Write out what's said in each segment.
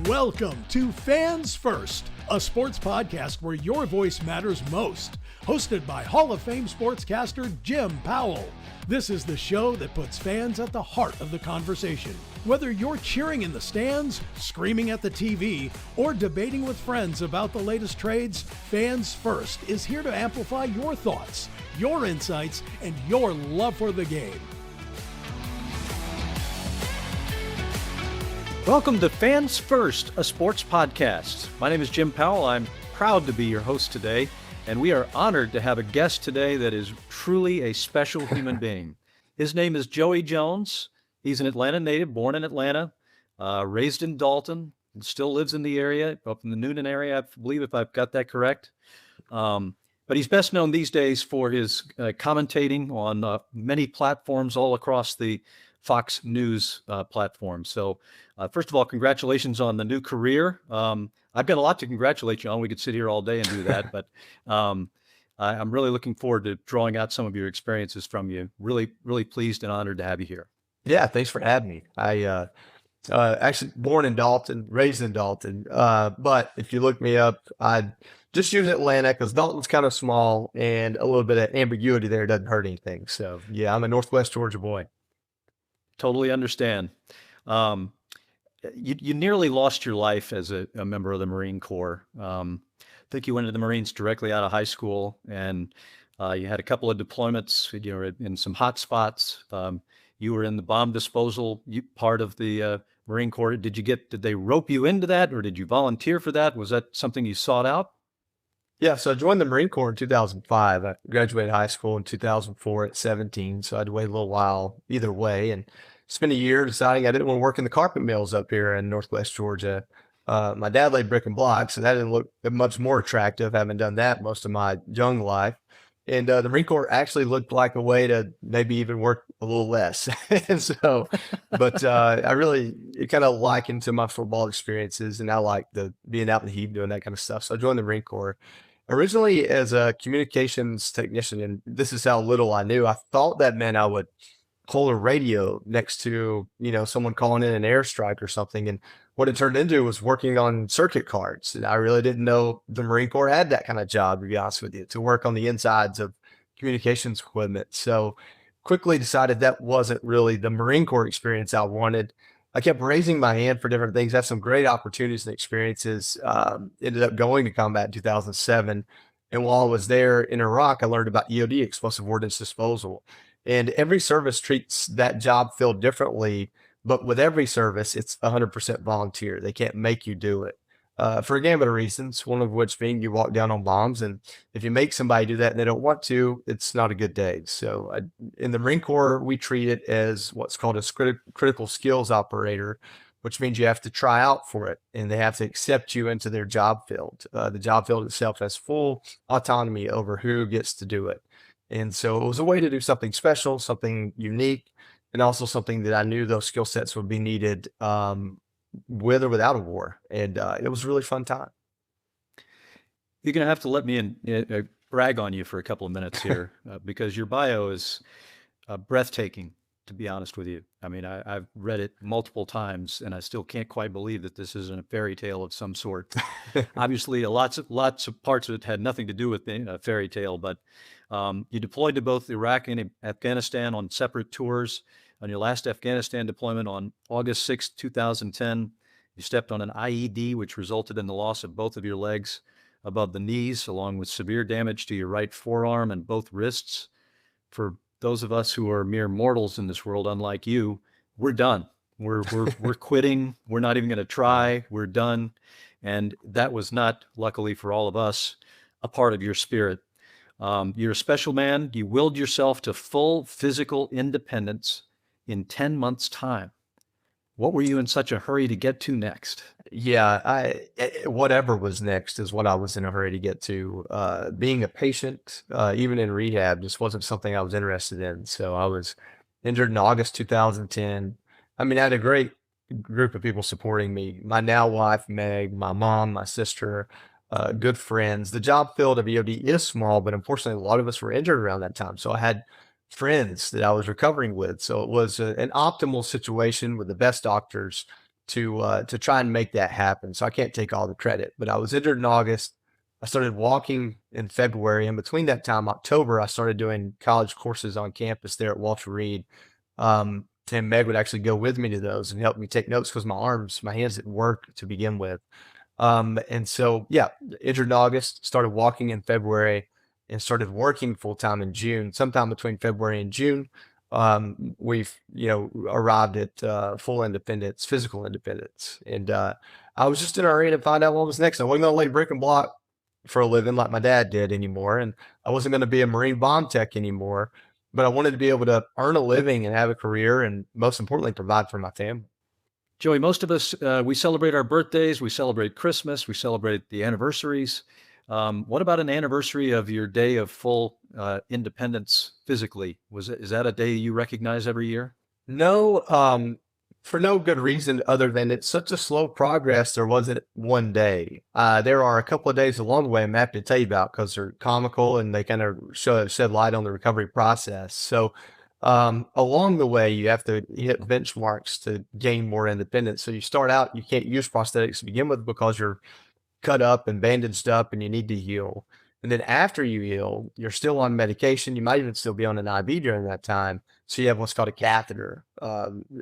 Welcome to Fans First, a sports podcast where your voice matters most. Hosted by Hall of Fame sportscaster Jim Powell. This is the show that puts fans at the heart of the conversation. Whether you're cheering in the stands, screaming at the TV, or debating with friends about the latest trades, Fans First is here to amplify your thoughts, your insights, and your love for the game. Welcome to Fans First, a sports podcast. My name is Jim Powell. I'm proud to be your host today, and we are honored to have a guest today that is truly a special human being. His name is Joey Jones. He's an Atlanta native, born in Atlanta, raised in Dalton, and still lives in the area, up in the Noonan area, I believe, if I've got that correct. But he's best known these days for his commentating on many platforms all across the Fox News platform. So first of all, congratulations on the new career. I've got a lot to congratulate you on. We could sit here all day and do that, but I'm really looking forward to drawing out some of your experiences from you. Really, really pleased and honored to have you here. Yeah, thanks for having me. I actually born in Dalton, raised in Dalton. But if you look me up, I just use Atlanta because Dalton's kind of small and a little bit of ambiguity there doesn't hurt anything. So yeah, I'm a Northwest Georgia boy. Totally understand. You nearly lost your life as a member of the Marine Corps. I think you went into the Marines directly out of high school, and you had a couple of deployments. You were in some hot spots. You were in the bomb disposal part of the Marine Corps. Did they rope you into that, or did you volunteer for that? Was that something you sought out? Yeah, so I joined the Marine Corps in 2005. I graduated high school in 2004 at 17, so I'd wait a little while either way, and spent a year deciding I didn't want to work in the carpet mills up here in Northwest Georgia. My dad laid brick and blocks, so that didn't look much more attractive, having done that most of my young life. And the Marine Corps actually looked like a way to maybe even work a little less. And so, but it kind of likened to my football experiences, and I like being out in the heat doing that kind of stuff. So I joined the Marine Corps originally as a communications technician, and this is how little I knew. I thought that meant I would hold a radio next to, someone calling in an airstrike or something. And what it turned into was working on circuit cards. And I really didn't know the Marine Corps had that kind of job, to be honest with you, to work on the insides of communications equipment. So quickly decided that wasn't really the Marine Corps experience I wanted. I kept raising my hand for different things, had some great opportunities and experiences, ended up going to combat in 2007. And while I was there in Iraq, I learned about EOD, Explosive Ordnance Disposal. And every service treats that job field differently, but with every service, it's 100% volunteer. They can't make you do it for a gamut of reasons, one of which being you walk down on bombs. And if you make somebody do that and they don't want to, it's not a good day. So in the Marine Corps, we treat it as what's called a critical skills operator, which means you have to try out for it and they have to accept you into their job field. The job field itself has full autonomy over who gets to do it. And so it was a way to do something special, something unique, and also something that I knew those skill sets would be needed with or without a war. And it was a really fun time. You're going to have to let me brag on you for a couple of minutes here because your bio is breathtaking, to be honest with you. I mean, I've read it multiple times, and I still can't quite believe that this isn't a fairy tale of some sort. Obviously, lots of parts of it had nothing to do with being a fairy tale, but you deployed to both Iraq and Afghanistan on separate tours. On your last Afghanistan deployment on August 6, 2010, you stepped on an IED, which resulted in the loss of both of your legs above the knees, along with severe damage to your right forearm and both wrists. For those of us who are mere mortals in this world, unlike you, we're done. We're quitting. We're not even going to try. We're done. And that was not, luckily for all of us, a part of your spirit. You're a special man. You willed yourself to full physical independence in 10 months' time. What were you in such a hurry to get to next? Yeah, whatever was next is what I was in a hurry to get to. Being a patient, even in rehab, just wasn't something I was interested in. So I was injured in August 2010. I mean, I had a great group of people supporting me. My now wife, Meg, my mom, my sister, good friends. The job field of EOD is small, but unfortunately, a lot of us were injured around that time. So I had friends that I was recovering with. So it was an optimal situation with the best doctors to try and make that happen. So I can't take all the credit, but I was injured in August. I started walking in February. And between that time, October, I started doing college courses on campus there at Walter Reed. Tim Meg would actually go with me to those and help me take notes because my hands didn't work to begin with. And so, yeah, injured in August, started walking in February, and started working full time in June. Sometime between February and June, we've, arrived at full independence, physical independence. And I was just in a hurry to find out what was next. I wasn't going to lay brick and block for a living like my dad did anymore. And I wasn't going to be a Marine bomb tech anymore, but I wanted to be able to earn a living and have a career, and most importantly, provide for my family. Joey, most of us, we celebrate our birthdays, we celebrate Christmas, we celebrate the anniversaries. What about an anniversary of your day of full independence physically? Is that a day you recognize every year? No, for no good reason other than it's such a slow progress. There wasn't one day. There are a couple of days along the way I'm happy to tell you about because they're comical and they kind of shed light on the recovery process. So along the way, you have to hit benchmarks to gain more independence. So you start out, you can't use prosthetics to begin with because you're cut up and bandaged up and you need to heal. And then after you heal, you're still on medication. You might even still be on an IV during that time. So you have what's called a catheter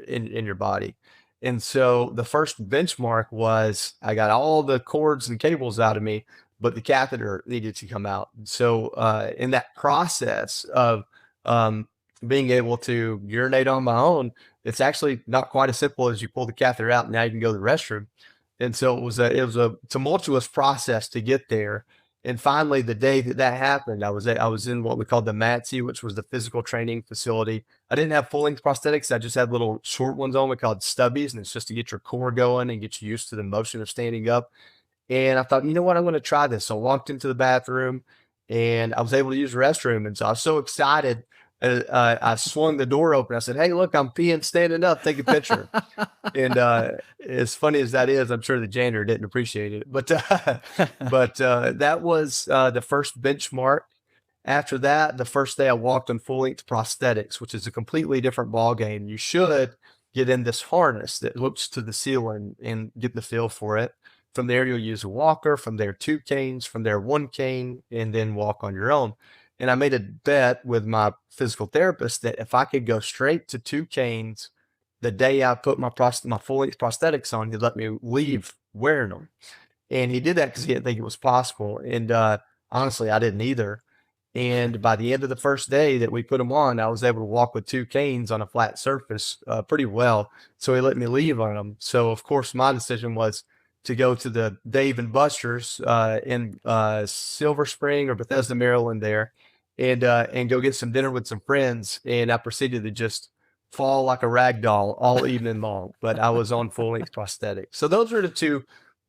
in your body. And so the first benchmark was I got all the cords and cables out of me, but the catheter needed to come out. So in that process of being able to urinate on my own, it's actually not quite as simple as you pull the catheter out and now you can go to the restroom. And so it was a tumultuous process to get there. And finally, the day that happened, I was in what we called the MATSI, which was the physical training facility. I didn't have full length prosthetics. I just had little short ones on. We called stubbies, and it's just to get your core going and get you used to the motion of standing up. And I thought, you know what, I'm going to try this. So I walked into the bathroom, and I was able to use the restroom. And so I was so excited. I swung the door open. I said, "Hey, look, I'm peeing standing up. Take a picture." And as funny as that is, I'm sure the janitor didn't appreciate it. But that was the first benchmark. After that, the first day I walked on full length prosthetics, which is a completely different ball game. You should get in this harness that hooks to the ceiling and get the feel for it. From there, you'll use a walker. From there, 2 canes. From there, 1 cane, and then walk on your own. And I made a bet with my physical therapist that if I could go straight to 2 canes the day I put my full length prosthetics on, he'd let me leave wearing them. And he did that because he didn't think it was possible. And honestly, I didn't either. And by the end of the first day that we put them on, I was able to walk with 2 canes on a flat surface pretty well. So he let me leave on them. So of course, my decision was to go to the Dave and Buster's in Silver Spring or Bethesda, Maryland there. And go get some dinner with some friends. And I proceeded to just fall like a rag doll all evening long, but I was on full length prosthetics. So those are the 2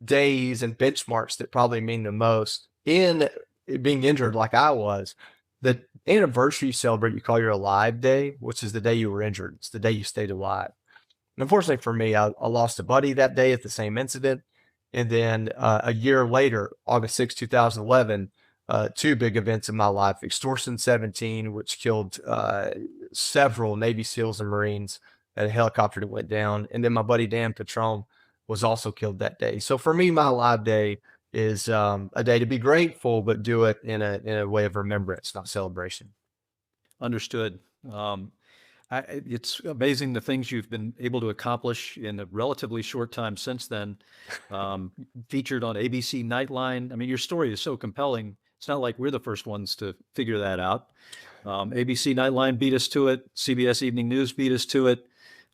days and benchmarks that probably mean the most in being injured like I was. The anniversary you celebrate, you call your alive day, which is the day you were injured. It's the day you stayed alive. And unfortunately for me, I lost a buddy that day at the same incident. And then a year later, August 6, 2011, 2 big events in my life. Extortion 17, which killed several Navy SEALs and Marines at a helicopter that went down. And then my buddy Dan Patron was also killed that day. So for me, my alive day is a day to be grateful, but do it in a way of remembrance, not celebration. Understood. It's amazing the things you've been able to accomplish in a relatively short time since then. Featured on ABC Nightline. I mean, your story is so compelling. It's not like we're the first ones to figure that out. ABC Nightline beat us to it. CBS Evening News beat us to it.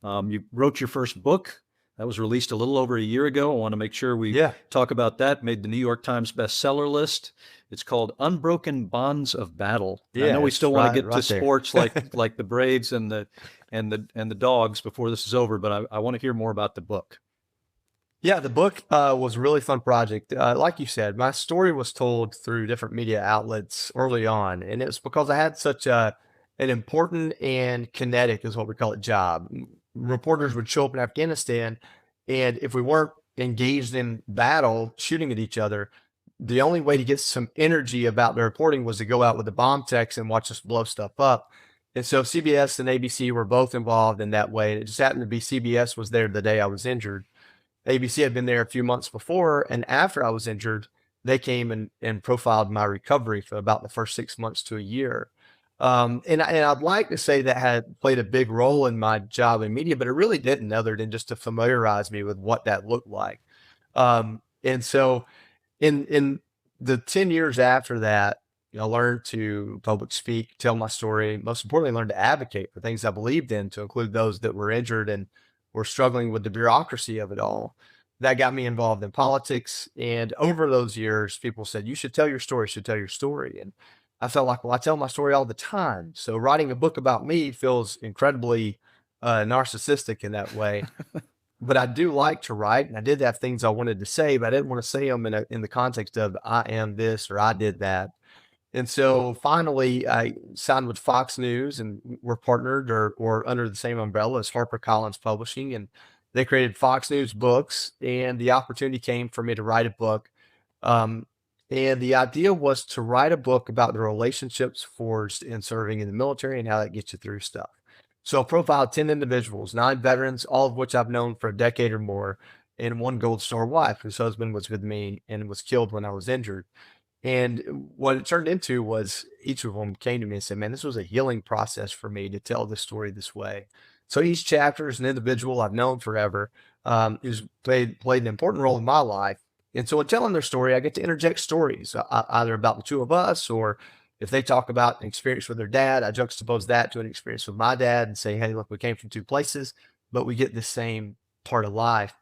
You wrote your first book. That was released a little over a year ago. I want to make sure we talk about that. Made the New York Times bestseller list. It's called Unbroken Bonds of Battle. I know we still want to get to sports like the Braves and the Dogs before this is over, but I want to hear more about the book. Yeah, the book was a really fun project. Like you said, my story was told through different media outlets early on, and it was because I had such an important and kinetic, is what we call it, job. Reporters would show up in Afghanistan, and if we weren't engaged in battle, shooting at each other, the only way to get some energy about the reporting was to go out with the bomb techs and watch us blow stuff up. And so CBS and ABC were both involved in that way. And it just happened to be CBS was there the day I was injured. ABC had been there a few months before, and after I was injured, they came and profiled my recovery for about the first 6 months to a year. And I'd like to say that had played a big role in my job in media, but it really didn't, other than just to familiarize me with what that looked like. And so in the 10 years after that, I learned to public speak, tell my story, most importantly, learned to advocate for things I believed in, to include those that were injured and were struggling with the bureaucracy of it all. That got me involved in politics. And over those years, people said, you should tell your story, you should tell your story. And I felt like, well, I tell my story all the time. So writing a book about me feels incredibly narcissistic in that way. But I do like to write, and I did have things I wanted to say, but I didn't want to say them in the context of I am this or I did that. And so finally, I signed with Fox News, and we're partnered or under the same umbrella as HarperCollins Publishing, and they created Fox News Books, and the opportunity came for me to write a book. Um, and the idea was to write a book about the relationships forged in serving in the military and how that gets you through stuff. So I profiled 10 individuals, 9 veterans, all of which I've known for a decade or more, and one Gold Star wife whose husband was with me and was killed when I was injured. And what it turned into was each of them came to me and said, man, this was a healing process for me to tell this story this way. So each chapter is an individual I've known forever, who's played an important role in my life. And so in telling their story, I get to interject stories, either about the two of us, or if they talk about an experience with their dad, I juxtapose that to an experience with my dad and say, hey, look, we came from two places, but we get the same part of life.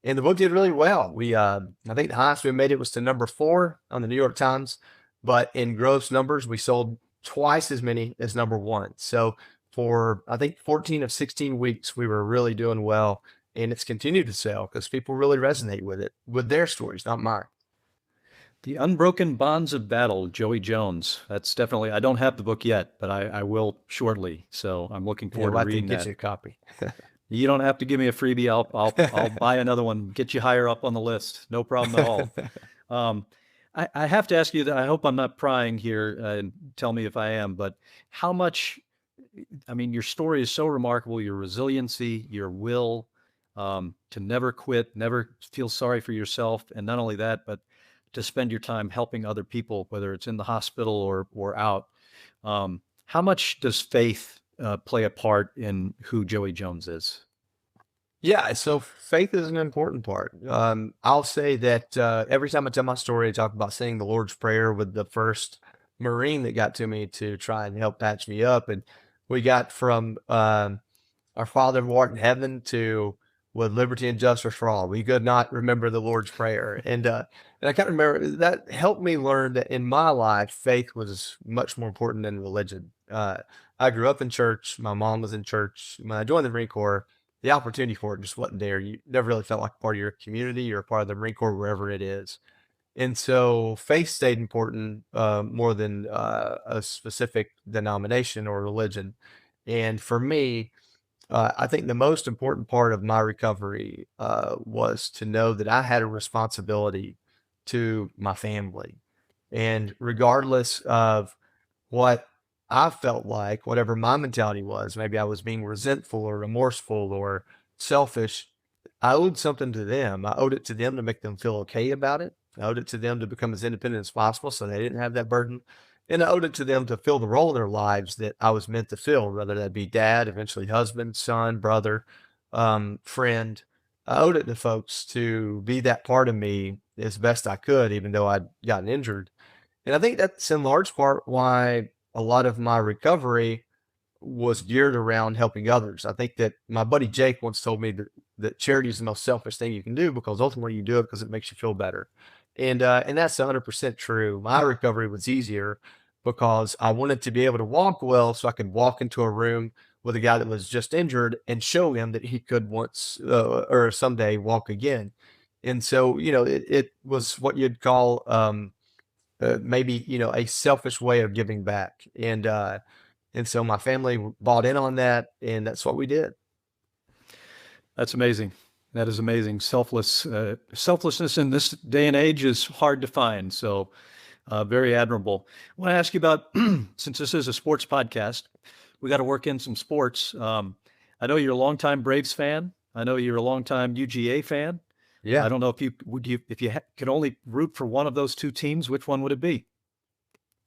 And the book did really well. I think the highest we made it was to number 4 on the New York Times, but in gross numbers, we sold twice as many as number 1. So for, I think, 14 of 16 weeks, we were really doing well, and it's continued to sell because people really resonate with it, with their stories, not mine. The Unbroken Bonds of Battle, Joey Jones. That's definitely, I don't have the book yet, but I will shortly. So I'm looking forward to reading get that. you a copy. You don't have to give me a freebie. I'll buy another one, get you higher up on the list. No problem at all. I have to ask you that. I hope I'm not prying here, and tell me if I am, but how much, I mean, your story is so remarkable, your resiliency, your will, to never quit, never feel sorry for yourself. And not only that, but to spend your time helping other people, whether it's in the hospital or out. How much does faith play a part in who Joey Jones is? Yeah, so faith is an important part. I'll say that every time I tell my story, I talk about saying the Lord's Prayer with the first Marine that got to me to try and help patch me up. And we got from our Father who art in heaven to with liberty and justice for all. We could not remember the Lord's Prayer. And I can't remember, that helped me learn that in my life, faith was much more important than religion. I grew up in church. My mom was in church. When I joined the Marine Corps, the opportunity for it just wasn't there. You never really felt like a part of your community or a part of the Marine Corps, wherever it is. And so faith stayed important more than a specific denomination or religion. And for me, I think the most important part of my recovery was to know that I had a responsibility to my family. And regardless of what I felt like, whatever my mentality was, maybe I was being resentful or remorseful or selfish, I owed something to them. I owed it to them to make them feel okay about it. I owed it to them to become as independent as possible so they didn't have that burden. And I owed it to them to fill the role in their lives that I was meant to fill, whether that be dad, eventually husband, son, brother, friend. I owed it to folks to be that part of me as best I could, even though I'd gotten injured. And I think that's in large part why a lot of my recovery was geared around helping others. I think that my buddy Jake once told me that charity is the most selfish thing you can do because ultimately you do it because it makes you feel better. And that's 100% true. My recovery was easier because I wanted to be able to walk well so I could walk into a room with a guy that was just injured and show him that he could once or someday walk again. And so, it was what you'd call maybe, a selfish way of giving back. And so my family bought in on that, and that's what we did. That's amazing. That is amazing. Selflessness in this day and age is hard to find. So very admirable. I want to ask you about, since this is a sports podcast, we got to work in some sports. I know you're a longtime Braves fan. I know you're a longtime UGA fan. Yeah. I don't know if if you could only root for one of those two teams, which one would it be?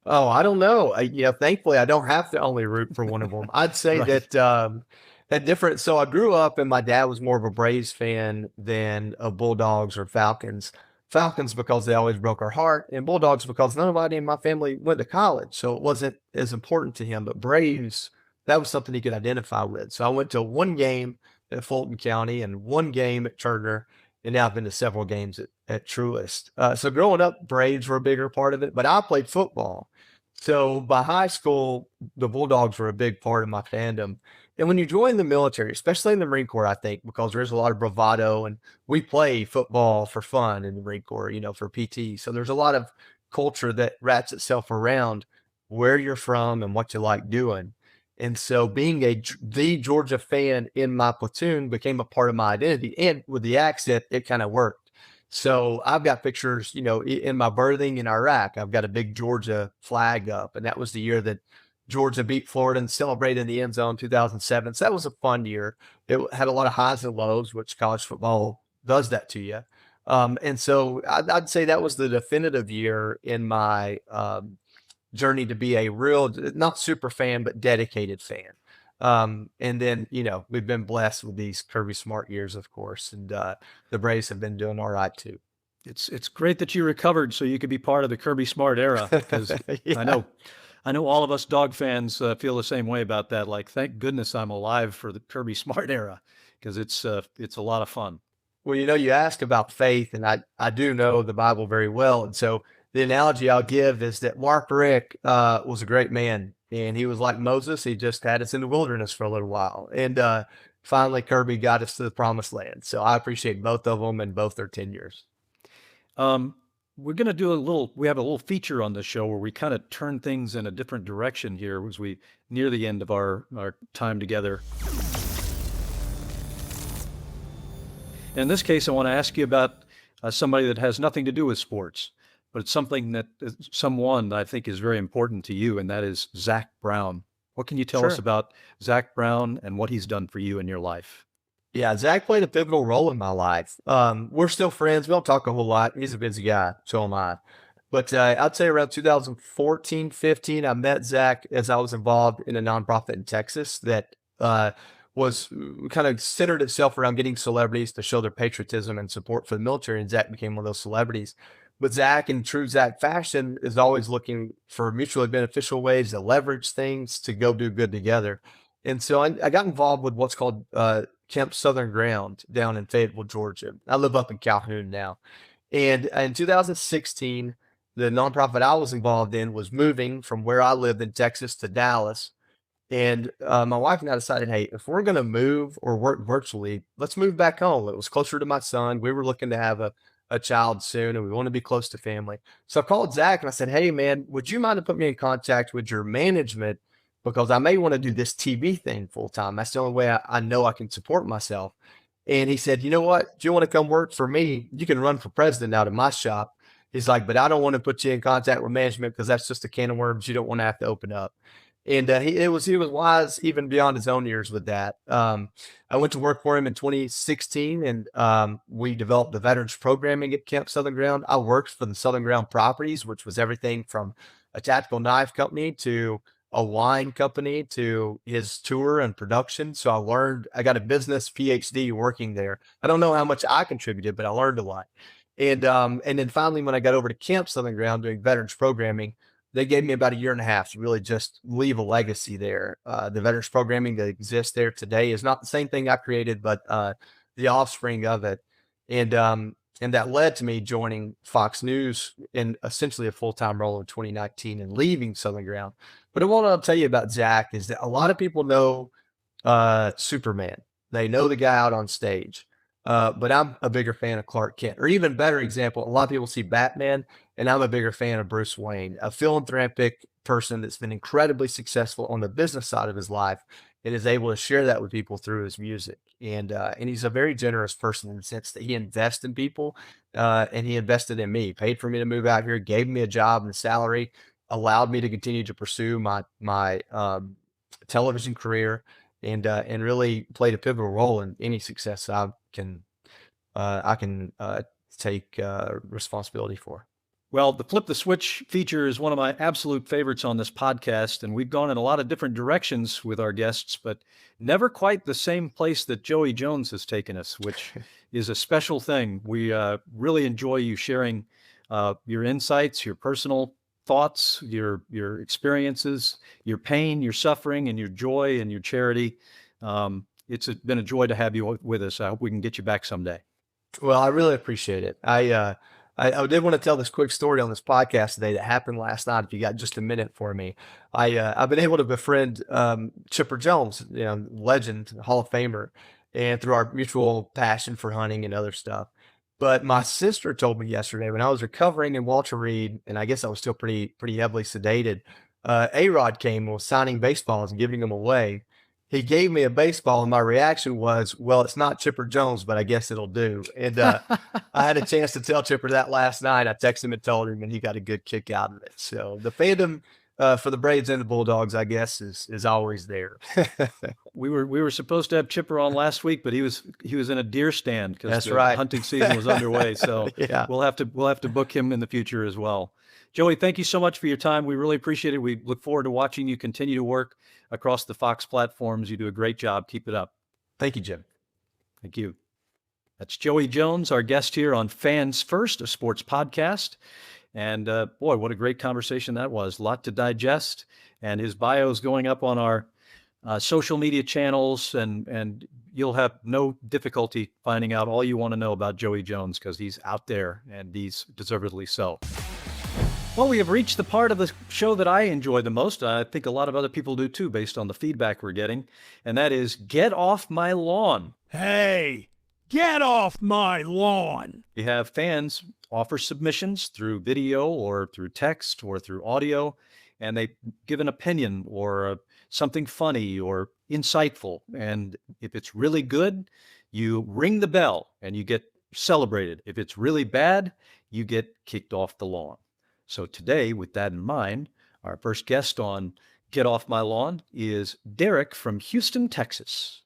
Oh, I don't know. Thankfully, I don't have to only root for one of them. I'd say Right. that different. So I grew up, and my dad was more of a Braves fan than a Bulldogs or Falcons. Falcons because they always broke our heart, and Bulldogs because nobody in my family went to college, so it wasn't as important to him. But Braves, that was something he could identify with. So I went to one game at Fulton County and one game at Turner, and now I've been to several games at Truist. So growing up, Braves were a bigger part of it, but I played football. So by high school, the Bulldogs were a big part of my fandom. And when you join the military, especially in the Marine Corps, I think, because there's a lot of bravado and we play football for fun in the Marine Corps, for PT. So there's a lot of culture that wraps itself around where you're from and what you like doing. And so being the Georgia fan in my platoon became a part of my identity. And with the accent, it kind of worked. So I've got pictures, in my birthing in Iraq. I've got a big Georgia flag up, and that was the year that Georgia beat Florida and celebrated in the end zone 2007. So that was a fun year. It had a lot of highs and lows, which college football does that to you. And so I'd say that was the definitive year in my journey to be a real, not super fan, but dedicated fan. And then, we've been blessed with these Kirby Smart years, of course, and the Braves have been doing all right too. It's great that you recovered so you could be part of the Kirby Smart era, because Yeah. I know all of us dog fans feel the same way about that. Like, thank goodness I'm alive for the Kirby Smart era, because it's a lot of fun. Well, you ask about faith, and I do know the Bible very well. And so the analogy I'll give is that Mark Rick was a great man, and he was like Moses. He just had us in the wilderness for a little while. And finally, Kirby got us to the promised land. So I appreciate both of them and both their tenures. We're going to we have a little feature on the show where we kind of turn things in a different direction here as we near the end of our time together. In this case, I want to ask you about somebody that has nothing to do with sports, but it's someone that I think is very important to you, and that is Zac Brown. What can you tell us Sure. about Zac Brown and what he's done for you in your life? Yeah, Zach played a pivotal role in my life. We're still friends. We don't talk a whole lot. He's a busy guy, so am I. But I'd say around 2014, 15, I met Zach as I was involved in a nonprofit in Texas that was kind of centered itself around getting celebrities to show their patriotism and support for the military. And Zach became one of those celebrities. But Zach, in true Zach fashion, is always looking for mutually beneficial ways to leverage things to go do good together. And so I got involved with what's called Camp Southern Ground down in Fayetteville, Georgia. I live up in Calhoun now. And in 2016, the nonprofit I was involved in was moving from where I lived in Texas to Dallas. And my wife and I decided, hey, if we're going to move or work virtually, let's move back home. It was closer to my son. We were looking to have a child soon, and we want to be close to family. So I called Zach and I said, hey, man, would you mind to put me in contact with your management? Because I may want to do this TV thing full time. That's the only way I know I can support myself. And he said, you know what? Do you want to come work for me? You can run for president out of my shop. He's like, but I don't want to put you in contact with management because that's just a can of worms you don't want to have to open up. And he was wise even beyond his own years with that. I went to work for him in 2016, and we developed the veterans programming at Camp Southern Ground. I worked for the Southern Ground Properties, which was everything from a tactical knife company to a wine company to his tour and production. So I got a business PhD working there. I don't know how much I contributed, but I learned a lot. And then finally, when I got over to Camp Southern Ground doing veterans programming, they gave me about a year and a half to really just leave a legacy there. The veterans programming that exists there today is not the same thing I created, but the offspring of it. And that led to me joining Fox News in essentially a full-time role in 2019 and leaving Southern Ground. But what I'll tell you about Zach is that a lot of people know Superman. They know the guy out on stage. But I'm a bigger fan of Clark Kent. Or even better example, a lot of people see Batman, and I'm a bigger fan of Bruce Wayne, a philanthropic person that's been incredibly successful on the business side of his life and is able to share that with people through his music. And he's a very generous person in the sense that he invests in people, and he invested in me, paid for me to move out here, gave me a job and a salary, allowed me to continue to pursue my television career, and really played a pivotal role in any success I can I can take responsibility for. Well, the Flip the Switch feature is one of my absolute favorites on this podcast, and we've gone in a lot of different directions with our guests, but never quite the same place that Joey Jones has taken us, which is a special thing. We really enjoy you sharing your insights, your personal thoughts, your experiences, your pain, your suffering, and your joy and your charity. It's been a joy to have you with us. I hope we can get you back someday. Well, I really appreciate it. I did want to tell this quick story on this podcast today that happened last night. If you got just a minute for me, I've been able to befriend Chipper Jones, legend, Hall of Famer, and through our mutual passion for hunting and other stuff. But my sister told me yesterday when I was recovering in Walter Reed, and I guess I was still pretty heavily sedated. A-Rod came and was signing baseballs and giving them away. He gave me a baseball, and my reaction was, well, it's not Chipper Jones, but I guess it'll do. And I had a chance to tell Chipper that last night. I texted him and told him, and he got a good kick out of it. So the fandom for the Braves and the Bulldogs, I guess, is always there. We were supposed to have Chipper on last week, but he was in a deer stand because the hunting season was underway. So yeah. we'll have to book him in the future as well. Joey, thank you so much for your time. We really appreciate it. We look forward to watching you continue to work across the Fox platforms. You do a great job. Keep it up. Thank you, Jim. Thank you. That's Joey Jones, our guest here on Fans First, a sports podcast. And boy, what a great conversation that was. A lot to digest. And his bio is going up on our social media channels, and you'll have no difficulty finding out all you want to know about Joey Jones because he's out there, and he's deservedly so. Well, we have reached the part of the show that I enjoy the most. I think a lot of other people do too, based on the feedback we're getting, and that is Get Off My Lawn. Hey, get off my lawn. We have fans offer submissions through video or through text or through audio, and they give an opinion or something funny or insightful. And if it's really good, you ring the bell and you get celebrated. If it's really bad, you get kicked off the lawn. So today, with that in mind, our first guest on Get Off My Lawn is Derrick from Houston, Texas.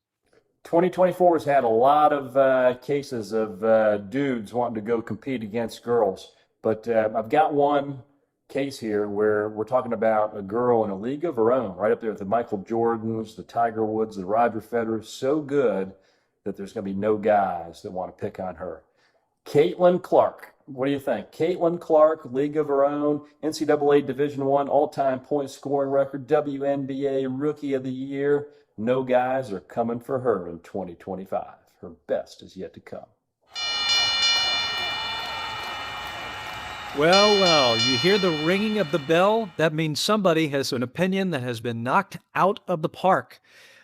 2024 has had a lot of cases of dudes wanting to go compete against girls. But I've got one case here where we're talking about a girl in a league of her own, right up there with the Michael Jordans, the Tiger Woods, the Roger Federer, so good that there's going to be no guys that want to pick on her. Caitlin Clark. What do you think? Caitlin Clark, league of her own, NCAA Division I, all-time point scoring record, WNBA Rookie of the Year. No guys are coming for her in 2025. Her best is yet to come. Well, you hear the ringing of the bell? That means somebody has an opinion that has been knocked out of the park.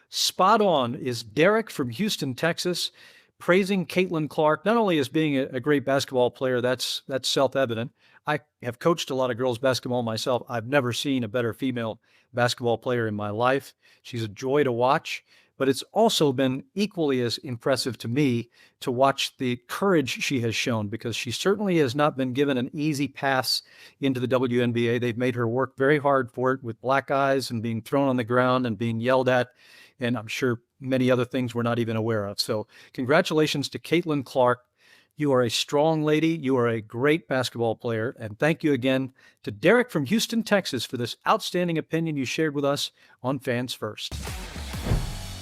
Spot on is Derrick from Houston, Texas, praising Caitlin Clark, not only as being a great basketball player, that's self-evident. I have coached a lot of girls basketball myself. I've never seen a better female basketball player in my life. She's a joy to watch, but it's also been equally as impressive to me to watch the courage she has shown, because she certainly has not been given an easy pass into the WNBA. They've made her work very hard for it, with black eyes and being thrown on the ground and being yelled at, and I'm sure many other things we're not even aware of. So congratulations to Caitlin Clark. You are a strong lady. You are a great basketball player. And thank you again to Derrick from Houston, Texas, for this outstanding opinion you shared with us on Fans First.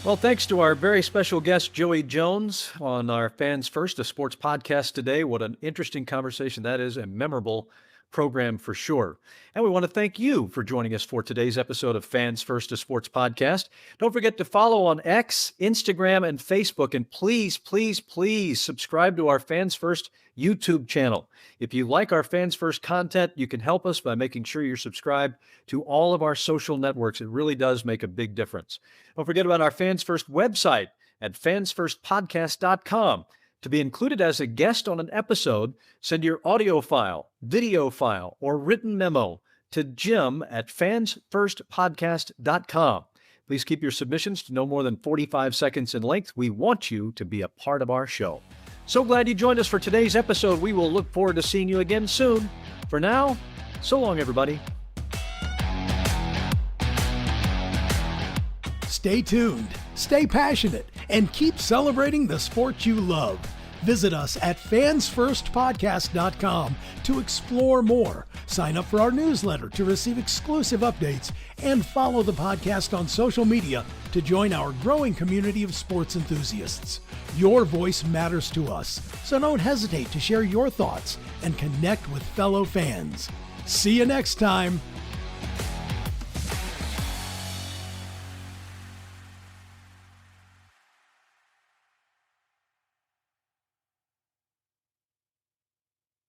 Well, thanks to our very special guest, Joey Jones, on our Fans First, a sports podcast today. What an interesting conversation that is, a memorable program for sure. And we want to thank you for joining us for today's episode of Fans First, a sports podcast. Don't forget to follow on X, Instagram, and Facebook. And please, please, please subscribe to our Fans First YouTube channel. If you like our Fans First content, you can help us by making sure you're subscribed to all of our social networks. It really does make a big difference. Don't forget about our Fans First website at fansfirstpodcast.com. To be included as a guest on an episode, send your audio file, video file, or written memo to jim@fansfirstpodcast.com. Please keep your submissions to no more than 45 seconds in length. We want you to be a part of our show. So glad you joined us for today's episode. We will look forward to seeing you again soon. For now, so long, everybody. Stay tuned, stay passionate, and keep celebrating the sport you love. Visit us at fansfirstpodcast.com to explore more. Sign up for our newsletter to receive exclusive updates and follow the podcast on social media to join our growing community of sports enthusiasts. Your voice matters to us, so don't hesitate to share your thoughts and connect with fellow fans. See you next time.